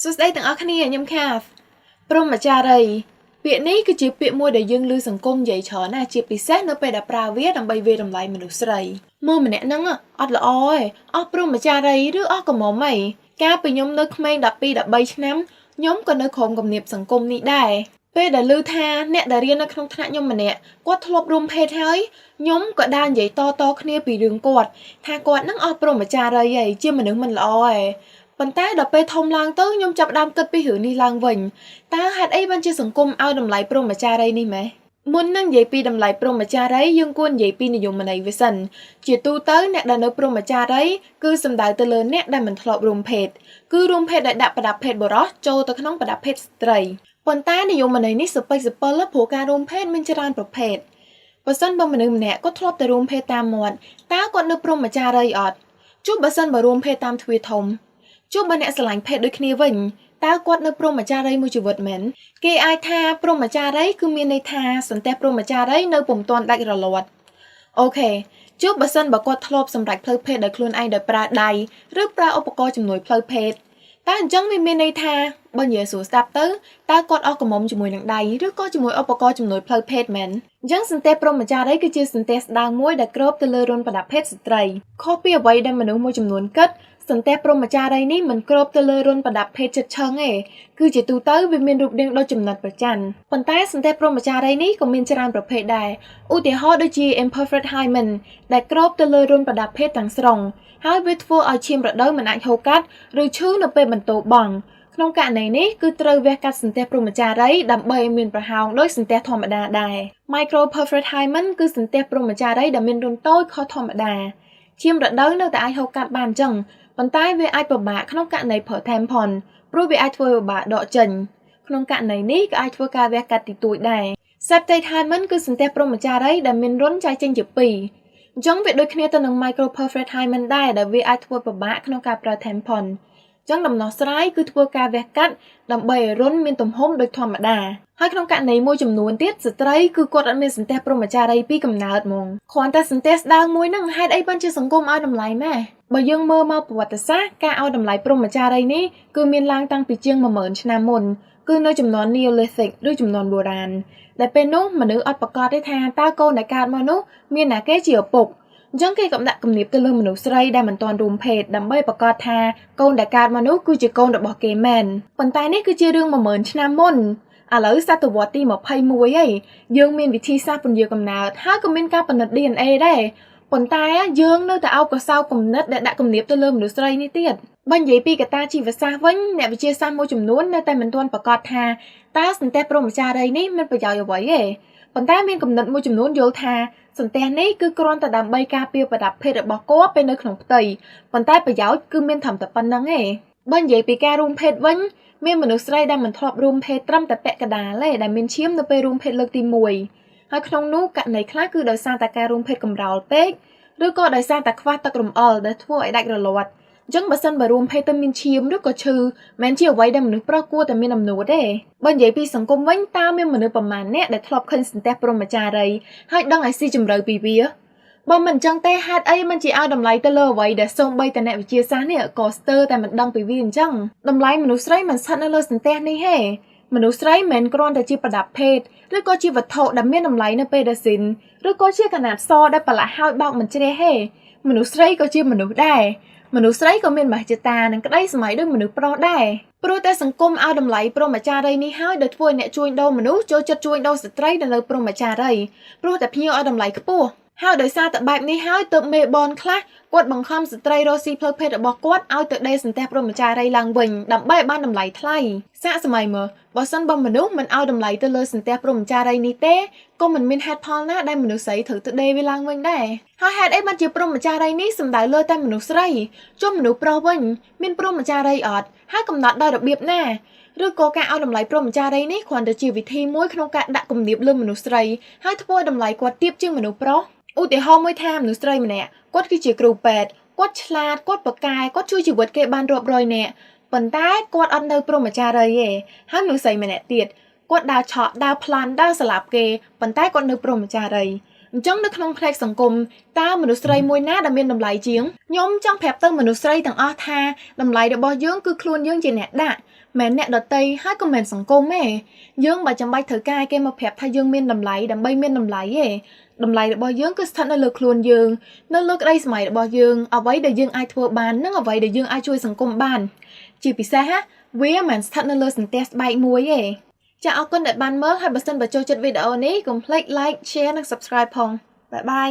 សួស្តីទាំងអស់គ្នាខ្ញុំខាព្រហ្មចារីពាក្យនេះគឺជាពាក្យមួយដែលយើងឮសង្គមនិយាយច្រើនណាស់ជាពិសេសនៅពេលដែលប្រើវាដើម្បីវាតម្លៃមនុស្សស្រីមើលម្នាក់ហ្នឹងអត់ល្អទេអស់ព្រហ្មចារីឬអស់កមុំអីកាលពីខ្ញុំនៅក្មេង12 13ឆ្នាំខ្ញុំក៏នៅក្រុមគំនាបសង្គមនេះដែរពេលដែលឮថាអ្នកដែលរៀននៅក្នុងថ្នាក់ខ្ញុំម្នាក់គាត់ធ្លាប់រួមភេទហើយខ្ញុំក៏ដើរនិយាយតគ្នាពីរឿងគាត់ថាគាត់នឹងអស់ព្រហ្មចារីហើយជាមនុស្សមិនល្អទេប៉ុន្តែដល់ពេលធំឡើងទៅខ្ញុំចាប់ផ្ដើមគិតពីរឿងនេះឡើងវិញតើហេតុអីបានជាសង្គមឲ្យតម្លៃព្រហ្មចារីនេះម៉េះមុននឹងនិយាយពីតម្លៃព្រហ្មចារីយើងគួរនិយាយពីនិយមន័យវាសិនជាទូទៅអ្នកដែលនៅព្រហ្មចារីគឺសំដៅទៅលើអ្នកដែលមិនធ្លាប់រួមភេទគឺរួមភេទដោយដាក់ប្រដាប់ភេទបុរសចូលទៅក្នុងប្រដាប់ភេទស្ត្រីប៉ុន្តែនិយមន័យនេះសពេចសពិលព្រោះការរួមភេទមានច្រើនប្រភេទបើសិនបើមនុស្សម្នាក់គាត់ធ្លាប់តែរួមភេទតាមមាត់តើគាត់នៅព្រហ្មចារីអត់ចុះបើសិនបើរួមភេទតាមទ្វារធំចុះបើអ្នកស្រឡាញ់ភេទដូចគ្នាវិញតើគាត់នៅព្រហ្មចារីមួយជីវិតមែនគេអាចថាព្រហ្មចារីគឺមានន័យថាសន្ទះព្រហ្មចារីនៅពុំទាន់ដាច់រលាត់អូខេចុះបើសិនបើគាត់ធ្លាប់សម្រេចផ្លូវភេទដោយខ្លួនឯងដោយប្រើដៃឬប្រើឧបករណ៍ជំនួយផ្លូវភេទតែអញ្ចឹងវាមានន័យថាបើនិយាយស្រួលស្ដាប់ទៅតើគាត់អស់កមុំជាមួយនឹងដៃឬក៏ជាមួយឧបករណ៍ជំនួយផ្លូវភេទមែនអញ្ចឹងសន្ទះព្រហ្មចារីគឺជាសន្ទះស្ដើងមួយដែលគ្របទៅលើរន្ធប្រដាប់ភេទស្ត្រីខុសពីអ្វីដែលមនុស្សមួយចំនួនគិតសន្ទះព្រហ្មចារីនេះមិនគ្របទៅលើរន្ធប្រដាប់ភេទជិតឈឹងទេគឺជាទូទៅវាមានរូបរាងដូចចំណិតប្រច័ណ្ឌប៉ុន្តែសន្ទះព្រហ្មចារីនេះក៏មានច្រើនប្រភេទដែរឧទាហរណ៍ដូចជា imperfect hymen ដែលគ្របទៅលើរន្ធប្រដាប់ភេទទាំងស្រុងហើយវាធ្វើឲ្យឈាមរដូវមិនអាចហូរកាត់ឬឈឺនៅពេលបន្ទោបង់ក្នុងករណីនេះគឺត្រូវវះកាត់សន្ទះព្រហ្មចារីដើម្បីឲ្យមានប្រហោងដូចសន្ទះធម្មតាដែរ micro perfect hymen គឺសន្ទះព្រហ្មចារីដែលមានរន្ធតូចខុសធម្មតាឈាមរដូវនៅតែអាចហូរកាត់បានអញ្ចឹងប៉ុន្តែវាអាចពិបាកក្នុងករណីប្រើ tampon ព្រោះវាអាចធ្វើឲ្យពិបាកដកចេញក្នុងករណីនេះក៏អាចធ្វើការវះកាត់ទីទួចដែរ septate hymen គឺសន្ទះព្រហ្មចារីដែលមានរន្ធចែកចេញជាពីរអញ្ចឹងវាដូចគ្នាទៅនឹង micro perfect hymen ដែរដែលវាអាចធ្វើពិបាកក្នុងការប្រើ tampon អញ្ចឹងដំណោះស្រាយគឺធ្វើការវះកាត់ដើម្បីឲ្យរន្ធមានទំហំដូចធម្មតាហើយក្នុងករណីមួយចំនួនទៀតស្ត្រីគឺគាត់អត់មានសន្ទះព្រហ្មចារីពីកំណើតហ្មងគ្រាន់តែសន្ទះស្ដើងមួយហ្នឹងហេតុអីបានជាសង្គមឲ្យតម្លៃម៉េះបើយើងមើលមកប្រវត្តិសាស្ត្រការឲ្យតម្លៃព្រហ្មចារីនេះគឺមានឡើងតាំងពីជាង 10000 ឆ្នាំមុនគឺនៅចំនួន Neolithic ឬចំនួនបុរាណដែលពេលនោះមនុស្សអត់ប្រកាសទេថាតើកូនដែលកើតមកនោះមានណាគេជាឪពុកអញ្ចឹងគេក៏ដាក់គំនាបទៅលើមនុស្សស្រីដែលមិនទាន់រួមភេទដើម្បីប្រកាសថាកូនដែលកើតមកនោះគឺជាកូនរបស់គេមែនប៉ុន្តែនេះគឺជារឿង 10000 ឆ្នាំមុនឥឡូវសតវត្សទី21ហើយយើងមានវិធីសាស្ត្រពន្យាកំណើតហើយក៏មានការផលិត DNA ដែរប៉ុន្តែយើងនៅតែអោបកសោគំនិតដែលដាក់គំនាបទៅលើមនុស្សស្រីនេះទៀតបើនិយាយពីកត្តាជីវសាស្ត្រវិញអ្នកវិទ្យាសាស្ត្រមួយចំនួននៅតែមិនទាន់ប្រកាសថាតើសន្ទះព្រហ្មចារីនេះមានប្រយោជន៍អ្វីទេប៉ុន្តែមានគំនិតមួយចំនួនយល់ថាសន្ទះនេះគឺគ្រាន់តែដើម្បីការពារប្រដាប់ភេទរបស់គាត់ពេលនៅក្នុងផ្ទៃប៉ុន្តែប្រយោជន៍គឺមានត្រឹមតែប៉ុណ្្នឹងទេបើនិយាយពីការរួមភេទវិញមានមនុស្សស្រីដែលមិនធ្លាប់រួមភេទត្រឹមតែពាក់កណ្ដាលទេដែលមានឈាមនៅពេលរួមភេទលើកទី1ហើយក្នុងនោះករណីខ្លះគឺដោយសារតែការរួមភេទកម្រោលពេកឬក៏ដោយសារតែខ្វះទឹករំអិលដែលធ្វើឲ្យដាច់រលាត់អញ្ចឹងបើសិនបើរួមភេទទៅមានឈាមឬក៏ឈឺមិនជាអ្វីដែលមនុស្សប្រុសគួរតែមានអំណួតទេបើនិយាយពីសង្គមវិញតើមានមនុស្សប្រមាណអ្នកដែលធ្លាប់ឃើញសន្ទះព្រហ្មចារីហើយដឹងឲ្យស៊ីជម្រៅពីវាបើមិនអញ្ចឹងទេហេតុអីមិនជាឲ្យតម្លៃទៅលើអ្វីដែលសូម្បីតែអ្នកវិទ្យាសាស្ត្រនេះក៏ស្ទើរតែមិនដឹងពីវាអញ្ចឹងតម្លៃមនុស្សស្រីមិនស្ថិតនៅលើសន្ទះនេះទេមនុស្សស្រីមិនគ្រាន់តែជាប្រដាប់ភេទឬក៏ជាវត្ថុដែលមានតម្លៃនៅពេលដែលស៊ីនឬក៏ជាកណាត់សដែលប្រឡាក់ហើយបោកមិនជ្រះទេមនុស្សស្រីក៏ជាមនុស្សដែរមនុស្សស្រីក៏មានមហិច្ឆតានិងក្តីសម័យដូចមនុស្សប្រុសដែរព្រោះតែសង្គមឲ្យតម្លៃព្រហ្មចារីនេះហើយដែលធ្វើឲ្យអ្នកជួញដូរមនុស្សចូលចិត្តជួញដូរស្ត្រីដែលនៅព្រហ្មចារីព្រោះតែភ្ញៀវឲ្យតម្លៃខ្ពស់ហើយដោយសារតែបែបនេះហើយទើបមេបនខ្លះគាត់បង្ខំស្ត្រីរស់ស៊ីផ្លូវភេទរបស់គាត់ឲ្យទៅដេរសន្ទះព្រហ្មចារីឡើងវិញដើម្បីបានតម្លៃថ្លៃសាកសម័យមើលបើសិនបើមនុស្សមិនឲ្យតម្លៃទៅលើសន្ទះព្រហ្មចារីនេះទេក៏មិនមានហេតុផលណាដែលមនុស្សស្រីត្រូវទៅដេរវាឡើងវិញដែរហើយហេតុអីបានជាព្រហ្មចារីនេះសំដៅលើតែមនុស្សស្រីចុះមនុស្សប្រុសវិញមានព្រហ្មចារីអត់ហើយកំណត់ដោយរបៀបណាឬក៏ការឲ្យតម្លៃព្រហ្មចារីនេះគ្រាន់តែជាវិធីមួយក្នុងការដាក់គំនាបលើមនុស្សស្រីហើយធ្វើឲ្យតម្លៃគាត់ទាបជាងមនុស្សប្រុសឧទាហរណ៍មួយថាមនុស្សស្រីម្នាក់គាត់គឺជាគ្រូពេទ្យគាត់ឆ្លាតគាត់ប្រកែគាត់ជួយជីវិតគេបានរាប់រយនាក់ប៉ុន្តែគាត់អត់នៅព្រហ្មចារីទេហើយមនុស្សស្រីម្នាក់ទៀតគាត់ដើរឆក់ដើរប្លន់ដើរស្លាប់គេប៉ុន្តែគាត់នៅព្រហ្មចារី ចឹងនៅក្នុងផ្នែកសង្គមតើមនុស្សស្រីមួយណាដែលមានតម្លៃជាងខ្ញុំចង់ប្រាប់ទៅមនុស្សស្រីទាំងអស់ថាតម្លៃរបស់យើងគឺខ្លួនយើងជាអ្នកដាក់មិនអ្នកដតីហើយក៏មិនសង្គមទេយើងបើចាំបាច់ត្រូវការឲ្យគេមកប្រាប់ថាយើងមានតម្លៃដើម្បីមានតម្លៃទេតម្លៃរបស់យើងគឺស្ថិតនៅលើខ្លួនយើងនៅលើក្តីស្រមៃរបស់យើងអ្វីដែលយើងអាចធ្វើបាននិងអ្វីដែលយើងអាចជួយសង្គមបានជាពិសេសវាមិនស្ថិតនៅលើសន្ទះស្បែកមួយទេចាអរគុណដែលបានមើលហើយបើសិនបើចូលចិត្តវីដេអូនេះកុំភ្លេច like share និង subscribe ផងបាយបាយ